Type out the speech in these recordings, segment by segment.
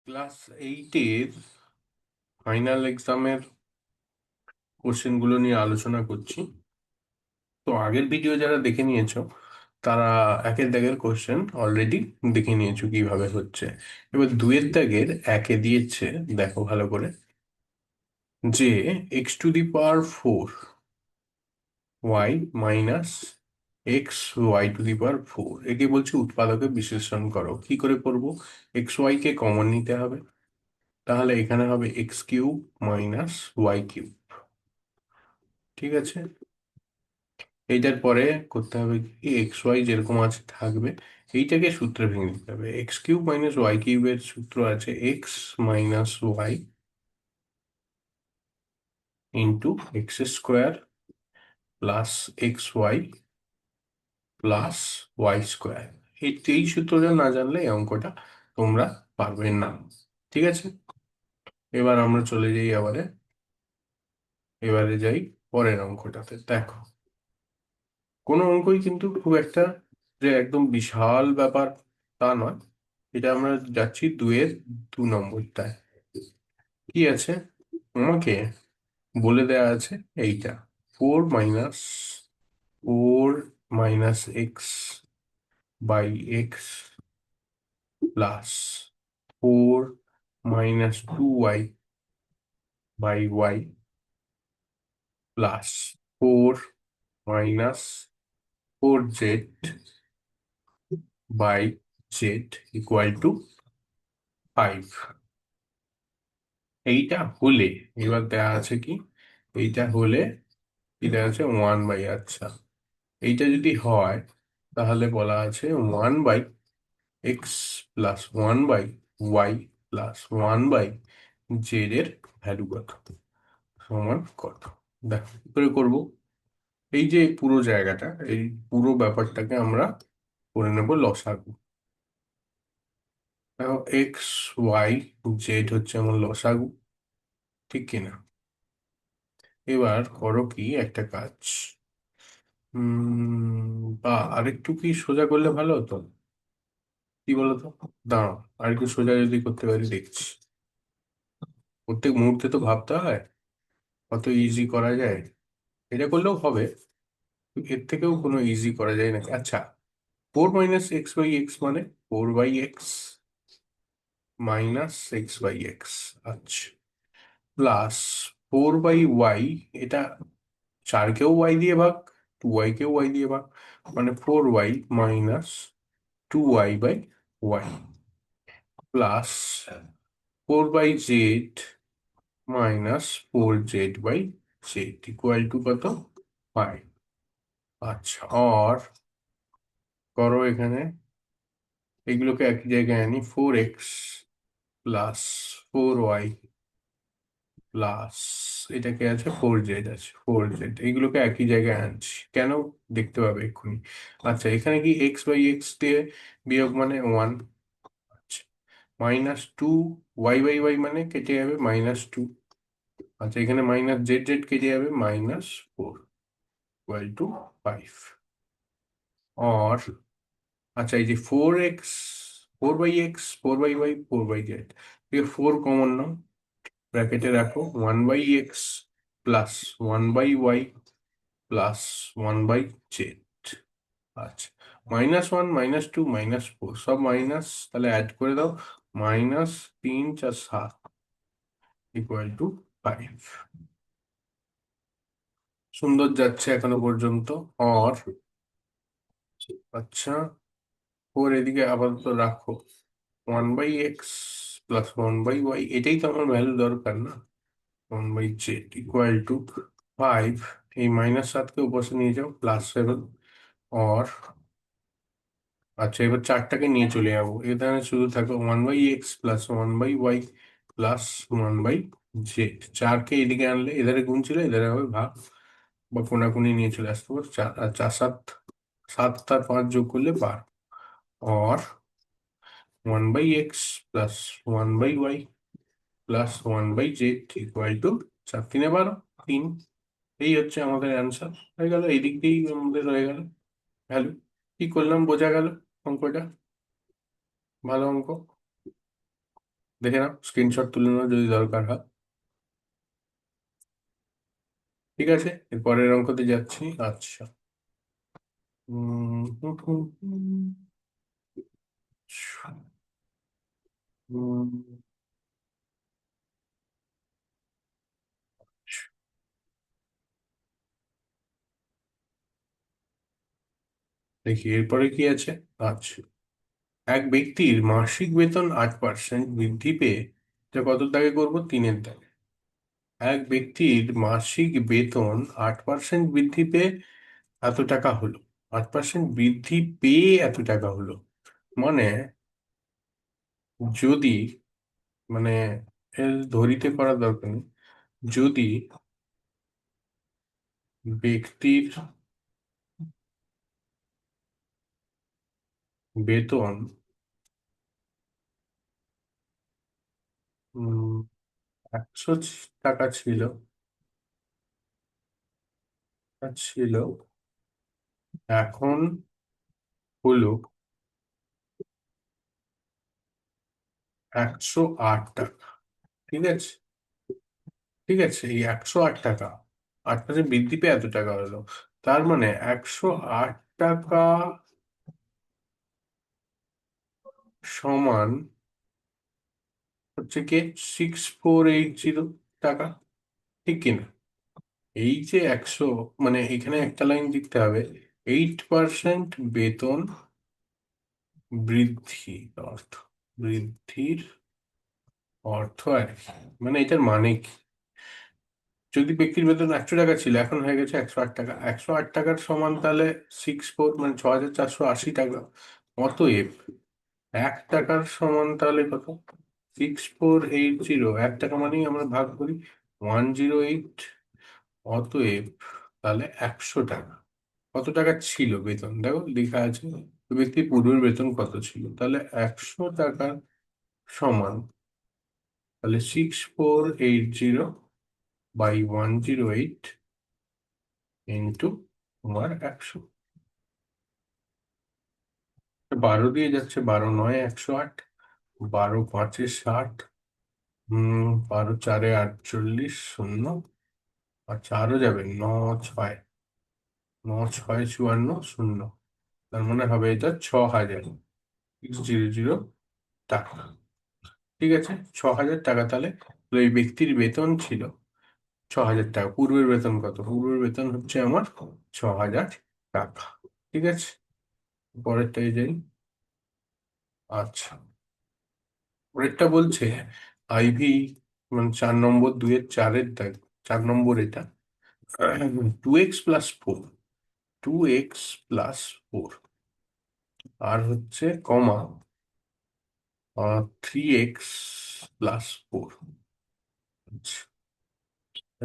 Class 8-এর final এক্সামের কোশ্চেনগুলো নিয়ে আলোচনা করছি। তো আগের ভিডিও যারা দেখে নিয়েছো তারা একের দাগের কোশ্চেন অলরেডি দেখে নিয়েছো কিভাবে হচ্ছে। এবার দুয়ের দাগের একে দিয়েছে, দেখো ভালো করে, যে x⁴ y মাইনাস y⁴ একে বলছে উৎপাদকে বিশ্লেষণ করো। কি করে করব? xy কে কমন নিতে হবে, তাহলে এখানে হবে x³ মাইনাস y³। ঠিক আছে, এইটার পরে করতে হবে কি, এক্স ওয়াই যেরকম আছে থাকবে, এইটাকে সূত্রে ভেঙে দিতে হবে। x³ - y³ এর সূত্র আছে x - y into x² plus xy plus y²। এই সূত্রটা না জানলে এই অঙ্কটা তোমরা পারবে না। ঠিক আছে, এবার আমরা চলে যাই এবারে যাই পরের অঙ্কটাতে। দেখো, কোনো অঙ্কই কিন্তু খুব একটা যে একদম বিশাল ব্যাপার তা নয়। এটা আমরা যাচ্ছি 2-এর 2 নম্বরটায়। কি আছে আমাকে বলে দেয়া আছে, এইটা 4 - 4 - x/x plus 4 - 2y/y plus 4 - 4z/z equal to 5। এইটা হলে, এবার দেয়া আছে কি, এইটা হলে কি দেয়া আছে, 1/, আচ্ছা, এইটা যদি হয় তাহলে বলা আছে 1/x plus 1/y plus 1/z এর ভ্যালু কত, সমান কত। দেখো কি করে করবো। এই যে পুরো জায়গাটা, এই পুরো ব্যাপারটাকে আমরা করে নেব লসাগু। দেখো x y z হচ্ছে আমার লসাগু, ঠিক কিনা? এবার করো কি একটা কাজ, বা আরেকটু কি সোজা করলে ভালো হতো, কি বলতো? দাঁড়াও, আরেকটু সোজা যদি করতে পারি দেখছি। প্রত্যেক মুহূর্তে তো ভাবতে হয় কত ইজি করা যায়। এটা করলেও হবে, এর থেকেও কোনো ইজি করা যায় নাকি? আচ্ছা, 4 - x/x মানে 4/x মাইনাস x/x, আচ্ছা, প্লাস 4/y, এটা 4কেও y দিয়ে ভাগ, 2y কেও y দিয়ে ভাগ, মানে 4y minus 2y/y plus 4/z minus 4z/z equal to কত, 5। আচ্ছা, আর করো এখানে এগুলোকে একই জায়গায় আনি, 4x প্লাস 4y প্লাস এটাকে আছে 4z, আছে 4z, এইগুলোকে একই জায়গায় আনছি কেন, দেখতে পাবে এক্ষুনি। আচ্ছা, এখানে কি x/x দিয়ে বিয়োগ মানে 1, আচ্ছা, -2 y/y মানে কেটে যাবে -2, আচ্ছা, এখানে -z কেটে যাবে -4 ইকুয়াল টু 5। আর আচ্ছা, এই যে 4x, 4/x, 4/y, 4/z, 4 common নাও, ব্র্যাকেটে রাখো 1/x plus 1/y plus 1/z। আচ্ছা, -1 -2 -4 সব মাইনাস, তাহলে অ্যাড করে দাও, -3 × 7 ইকুয়াল টু 5। সুন্দর যাচ্ছে এখনো পর্যন্ত। আর আচ্ছা, 4 এদিকে আপাতত রাখো, 1/x প্লাস 1/y, এটাই তো আমার ভ্যালু দরকার না, 1/z ইকুয়াল টু 5। এই -7কে উপরে নিয়ে যাও, +7। আর আচ্ছা, এবার 4টাকে নিয়ে চলে যাবো, এখানে শুধু থাকবে 1/x plus 1/y plus 1/z। 4কে এদিকে আনলে এধারে গুণ ছিল, এধারে হবে ভাগ বা কোনাকুনি নিয়ে চলে আসতে পারো। 4 আর 4 7, 7 আর 5 যোগ করলে 12। আর 1/x plus 1/y plus 1/z equal to 4×3 = 12, 3। এই হচ্ছে আমাদের অ্যান্সার, হয়ে গেল, এই দিক দিয়েই আমাদের হয়ে গেল ভ্যালু। কি করলাম বোঝা গেল অঙ্কটা, ভালো অঙ্ক। দেখে নাও, স্ক্রিনশট তুলে নাও যদি দরকার হয়। ঠিক আছে, এর পরের অঙ্কতে যাচ্ছি। আচ্ছা। হুম, হুম, হুম, হুম, দেখি এরপরে কি আছে। আচ্ছা, এক ব্যক্তির মাসিক বেতন 8% বৃদ্ধি পেয়ে, এটা কত দাগে করবো? 3-এর দাগে। এক ব্যক্তির মাসিক বেতন 8% বৃদ্ধি পেয়ে এত টাকা হলো। 8% বৃদ্ধি পেয়ে এত টাকা হলো, মানে যদি, মানে এর ধরিতে করা দরকার নেই। যদি ব্যক্তির বেতন 100 টাকা ছিল, ছিল, এখন হলো 108 টাকা। ঠিক আছে, ঠিক আছে, এই 108 টাকা 8% বৃদ্ধি পেয়ে এত টাকা হলো। তার মানে 108 টাকা সমান হচ্ছে কি 6480 টাকা। ঠিক কিনা? এই যে 100, মানে এখানে একটা লাইন লিখতে হবে, 8% বেতন বৃদ্ধি, অর্থ বৃদ্ধির অর্থ আর কি, মানে এটার মানে কি? যদি ব্যক্তির বেতন 100 টাকা ছিল, এখন হয়ে গেছে 108 টাকা। 108 টাকার সমান তাহলে 64, মানে 6480 টাকা। অতএব 1 টাকার সমান তাহলে কত? 6480। 1 টাকা মানেই আমরা ভাগ করি 108। অতএব তাহলে 100 টাকা। কত টাকা ছিল বেতন দেখো লেখা আছে, তো ব্যক্তির পূর্বের বেতন কত ছিল, তাহলে 100 টাকা সমান, তাহলে 6480 বাই 108 ইন্টু তোমার 100। 12 দিয়ে যাচ্ছে, 12 9 108, 12 5 60, 12 4 48, শূন্য, আর চারও যাবে, 9 6, 9 6 54, শূন্য। তার মানে হবে এটা 6000 টাকা। ঠিক আছে, 6000 টাকা। তাহলে তো এই ব্যক্তির বেতন ছিল 6000 টাকা। পূর্বের বেতন কত? পূর্বের বেতন হচ্ছে আমার 6000 টাকা। ঠিক আছে, পরেরটাই যাই। আচ্ছা, পরেরটা বলছে আইভি, মানে 4 নম্বর, 2-এর 4-এর দাগ, 4 নম্বর এটা। 2x+4, 2x+4, আর হচ্ছে কমা 3x+4।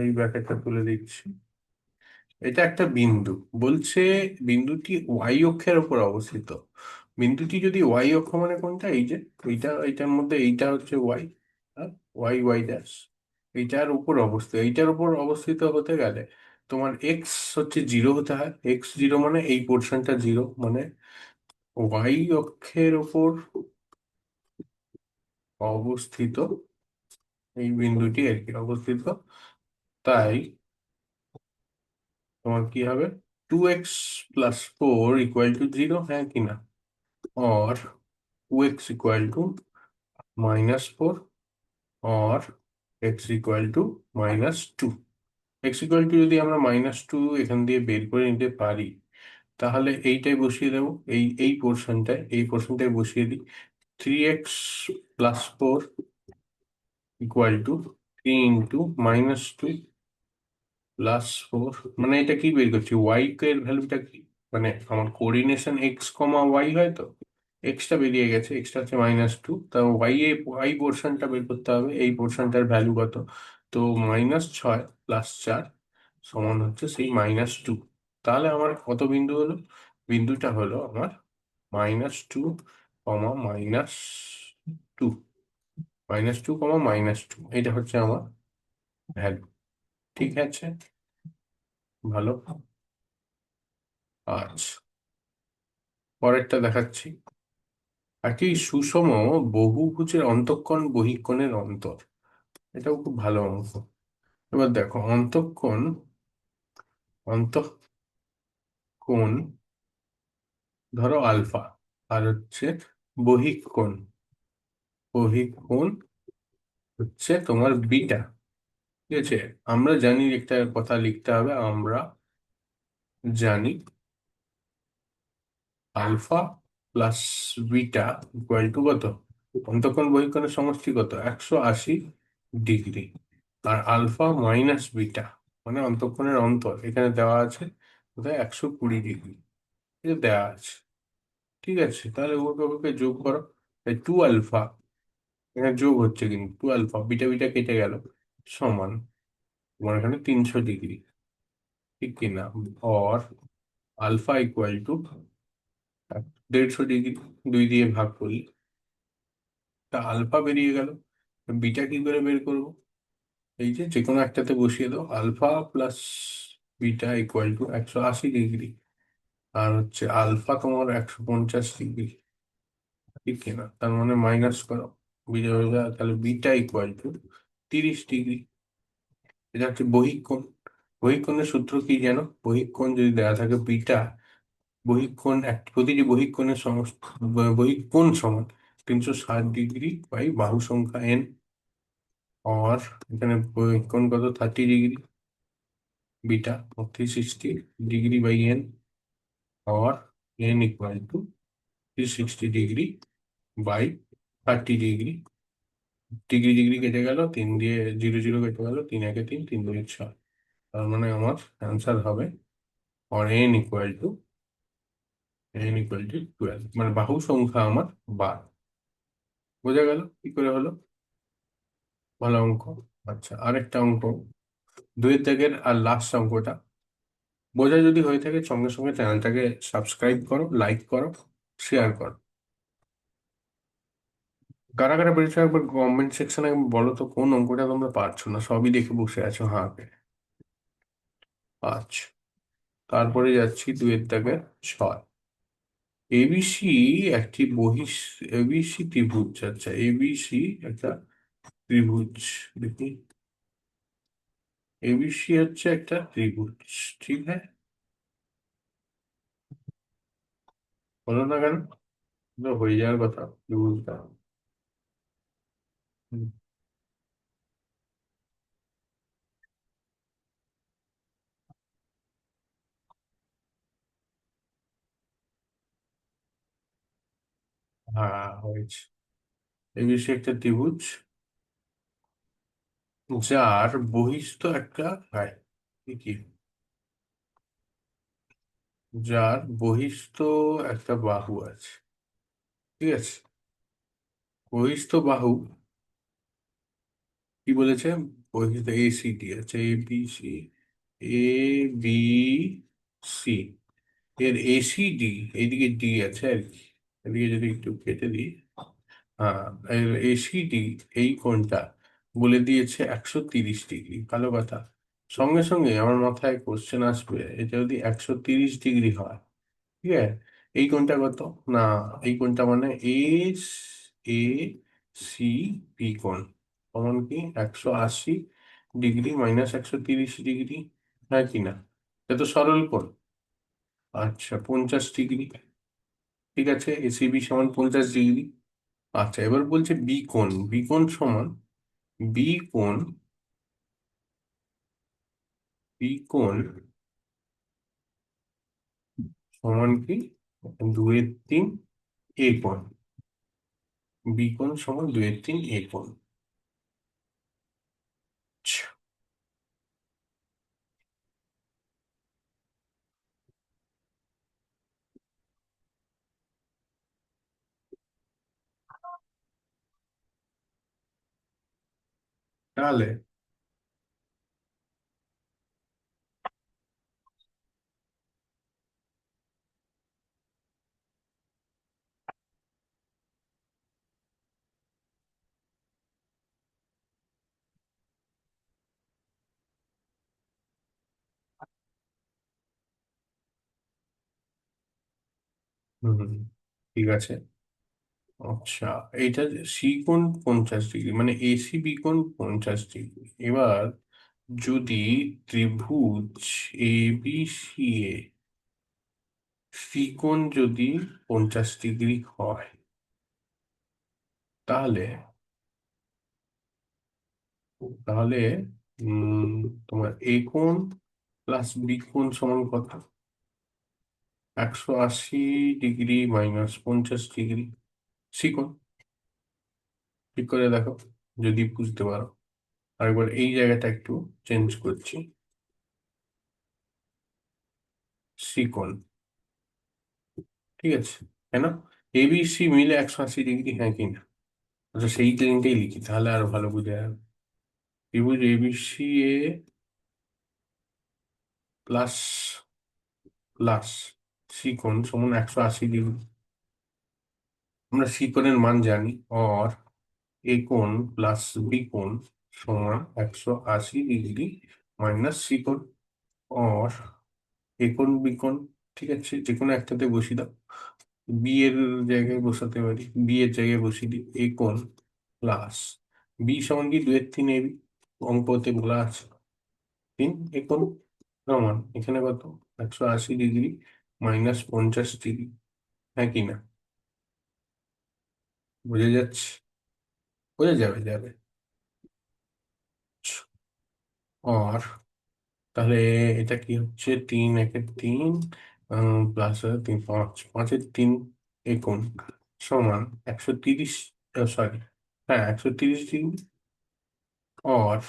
এই ব্র্যাকেটটা তুলে দিচ্ছি। এটা একটা বিন্দু, বলছে বিন্দুটি ওয়াই অক্ষের উপর অবস্থিত। বিন্দুটি যদি ওয়াই অক্ষ, মানে কোনটা? এই যে এইটা, এইটার মধ্যে এইটা হচ্ছে ওয়াই, ওয়াই ওয়াই ড্যাশ, এইটার উপর অবস্থিত। এইটার উপর অবস্থিত হতে গেলে তোমার এক্স হচ্ছে 0 হতে হয়। x0 মানে এই পোর্শনটা 0, মানে ওয়াই অক্ষের উপর অবস্থিত এই বিন্দুটি আর কি অবস্থিত। তাই তোমার কি হবে? 2x+4 = 0, হ্যাঁ কিনা? और 2x = -4, और x = -2। যদি আমরা -2 এখান দিয়ে বের করে নিতে পারি, তাহলে এইটাই বসিয়ে দেবো, এই পোর্শনটায় বসিয়ে দিই। 3x+4 = 3 × -2 + 4, মানে এটা কি বের করছি? ওয়াই এর ভ্যালুটা কি, মানে আমার কোঅর্ডিনেশন x, y হয় তো, এক্সটা বেরিয়ে গেছে, এক্সটা হচ্ছে -2, তা ওয়াই পোর্শনটা বের করতে হবে। এই পোর্শনটার ভ্যালু কত? তো -6 + 4 সমান হচ্ছে সেই -2। তাহলে আমার কত বিন্দু হলো? বিন্দুটা হলো আমার -2, -2, -2, এটা হচ্ছে আমার ভ্যালু। ঠিক আছে, ভালো। আচ্ছা, পরেরটা দেখাচ্ছি। একটি সুষম বহুভুজের অন্তঃকোণ বহিঃকোণের অন্তর। এটাও খুব ভালো অঙ্ক। এবার দেখো, অন্তঃকোণ ধরো আলফা, আর হচ্ছে বহিঃকোণ বহিঃকোণ হচ্ছে তোমার বিটা। ঠিক আছে, আমরা জানি একটা কথা লিখতে হবে, আমরা জানি alpha plus beta equal to কত? অন্তঃকোণ বহিঃকোণের সমষ্টি কত? 180 ডিগ্রি। আর আলফা মাইনাস বিটা মানে অন্তঃকোণের অন্তর এখানে দেওয়া আছে কোথায়? 120 ডিগ্রি। এটা দেওয়া আছে। ঠিক আছে, তাহলে উভয় পক্ষকে যোগ করো। তাই 2 আলফা, এখানে যোগ হচ্ছে কিন্তু 2 আলফা, বিটা বিটা কেটে গেল, সমান তোমার এখানে 300 ডিগ্রি। ঠিক কিনা? Or alpha equal to 150 degree. 2 দিয়ে ভাগ করি, তা আলফা বেরিয়ে গেল। বিটা কি করে বের করবো? এই যে যে কোনো একটাতে বসিয়ে দাও, alpha plus beta equal to 180 degree. আর হচ্ছে আলফা তোমার 150 ডিগ্রি। ঠিক কিনা? তার মানে মাইনাস করো, বিটা হয়ে যায়, তাহলে বিটা ইকুয়াল টু 30 ডিগ্রি। এটা হচ্ছে বহিঃকোণ। বহিঃকোণের সূত্র কি জানো? বহিঃকোণ যদি দেওয়া থাকে বিটা, বহিঃকোণ প্রতিটি বহিঃকোণের সমস্ত বহিঃকোণ সমান 360 ডিগ্রি বাই বাহু সংখ্যা n। আর এখানে বহিঃকোণ কত? 30 degree. Beta 360 degree by n। আর n equal to 360 degree by 30 degree. Degree degree কেটে গেল, 3 দিয়ে 0 0 কেটে গেল, 3 একে 3, 3 2 6। তার মানে আমার অ্যান্সার হবে, আর n ইকুয়াল টু 12, মানে বাহু সংখ্যা আমার 12। বোঝা গেল কি করে হলো? ভালো অঙ্ক। আচ্ছা, আরেকটা অঙ্ক, 2 দাগের আর লাস্ট অঙ্কটা। বোঝা যদি হয়ে থাকে সঙ্গে সঙ্গে চ্যানেলটাকে সাবস্ক্রাইব করো, লাইক করো, শেয়ার করো। কারা কারা পেরেছো একবার কমেন্ট সেকশনে বলো তো, কোন অঙ্কটা তোমরা পারছো না, সবই দেখে বসে আছো হাঁ করে। আচ্ছা, তারপরে যাচ্ছি 2 দাগের 6। এবিসি একটি এবিসি ত্রিভুজ। আচ্ছা, এবিসি একটা ত্রিভুজ। দেখি, এবিসি হচ্ছে একটা ত্রিভুজ। ঠিক আছে, হলো না কেন? তো হয়ে যাওয়ার কথা ত্রিভুজটা। হুম, হ্যাঁ হয়েছে। এবিসি একটা ত্রিভুজ যার বহিস্থ একটা, হ্যাঁ কি, যার বহিস্থ একটা বাহু আছে। ঠিক আছে, বহিস্থ বাহু কি বলেছে? বহিস্থ এসিডি আছে, A B C, A B C, এর এসিডি, এইদিকে ডি আছে আর কি, এদিকে যদি একটু কেটে দিই, হ্যাঁ, এর এসিডি এই কোণটা বলে দিয়েছে 130 ডিগ্রি। ভালো কথা। সঙ্গে সঙ্গে আমার মাথায় কোশ্চেন আসবে, এটা যদি 130 ডিগ্রি হয়, ঠিক আছে, এই কোণটা কত? না, এই কোণটা মানে এ সি বি কোণ সমান কি? 180 ডিগ্রি মাইনাস 130 ডিগ্রি। হ্যাঁ কি না? এটা তো সরল কোণ। আচ্ছা, 50 ডিগ্রি। ঠিক আছে, এসিবি সমান 50 ডিগ্রি। আচ্ছা, এবার বলছে বি কোণ। বি কোণ সমান, বি কোণ বি কোণ সমান কি? 2/3 এ কোণ। বি কোণ সমান 2/3 এ কোণ। আচ্ছা, তাহলে হুম, ঠিক আছে। আচ্ছা, এইটা সি কোণ 50 ডিগ্রি, মানে এসি বি কোণ 50 ডিগ্রি। এবার যদি ত্রিভুজ A B C A C কোণ যদি 50 ডিগ্রি হয়, তাহলে তাহলে উম তোমার এ কোণ প্লাস বি কোণ সমান কত? 180 ডিগ্রি মাইনাস 50 ডিগ্রি। সি কোণ ঠিক করে দেখো, যদি বুঝতে পারো। আরেকবার এই জায়গাটা একটু চেঞ্জ করছি। সি কোণ, ঠিক আছে, কেন? এবিসি মিলে 180 ডিগ্রি, হ্যাঁ কি না? আচ্ছা, সেই লাইনটাই লিখি তাহলে আরো ভালো বুঝে যাবে। ত্রিভুজ এবিসি এ প্লাস প্লাস সি কোণ সমান 180 ডিগ্রি। আমরা সি কোণের মান জানি, অর এ কোণ প্লাস বি কোণ সমান 180 ডিগ্রি মাইনাস সি কোণ, অর এ কোণ বি কোণ। ঠিক আছে, যে কোনো একটাতে বসিয়ে দাও। বি এর জায়গায় বসাতে পারি, বি এর জায়গায় বসিয়ে দিই এ কোণ প্লাস বি সমান কি 2 এর 3 এবি, অঙ্কতে বলা আছে। 3 এ কোণ সমান এখানে কত? 180 ডিগ্রি মাইনাস 50 ডিগ্রি, হ্যাঁ কি না? বোঝা যাচ্ছে? বোঝা যাবে যাবে। আর তাহলে এটা কি হচ্ছে? 3 একে 3 প্লাস 3 5 5 এর 3 একম সমান 130, সরি, হ্যাঁ 130 ডিগ্রি। আর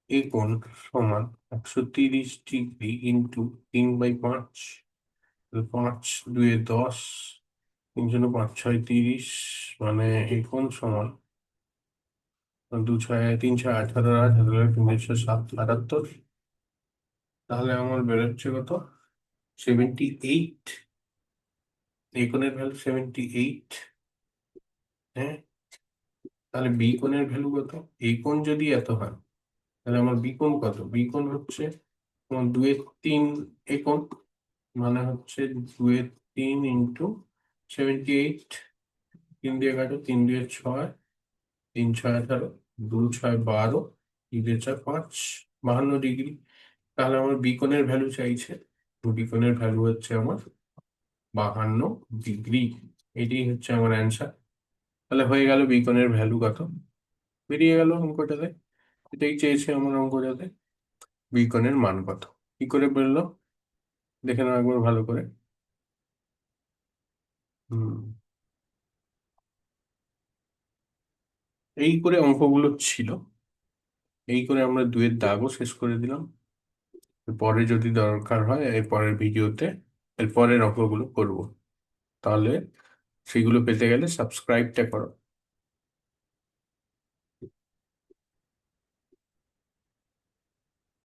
একম সমান 130 ডিগ্রি ইন্টু 3/5, 5 2 এ 10, 3 × 5 = 30, মানে একম সমান 2 6 3 6 18, 3 7 78। তাহলে আমার বেরোচ্ছে কত? 78। এ কোণের ভ্যালু 78। হ্যাঁ, তাহলে বি কোণের ভ্যালু কত? এই কোণ যদি এত হয়, তাহলে আমার বি কোণ কত? বি কোণ হচ্ছে তোমার 2 এর 3 একম, মানে হচ্ছে 2 এর 3 ইন্টু 78। 3 দিয়ে কাটো, 3 2 এ 6, 3 6 18, 2 6 12, 3 দিয়ে 4 5, 52 ডিগ্রি। তাহলে আমার বি কোণের ভ্যালু চাইছে। বি কোণের ভ্যালু হচ্ছে আমার 52 ডিগ্রি। এটাই হচ্ছে আমার অ্যান্সার। তাহলে হয়ে গেল বিকনের ভ্যালু কত, বেরিয়ে গেল অঙ্কটাতে। এটাই চেয়েছে আমার অঙ্কটাতে, বিকনের মান কত। কি করে বললো দেখে নাও একবার ভালো করে। হুম, এই করে অঙ্কগুলো ছিল। এই করে আমরা 2-এর দাগও শেষ করে দিলাম। পরে যদি দরকার হয় এর পরের ভিডিওতে এর পরের অঙ্কগুলো করব। তাহলে সেগুলো পেতে গেলে সাবস্ক্রাইবটা করো।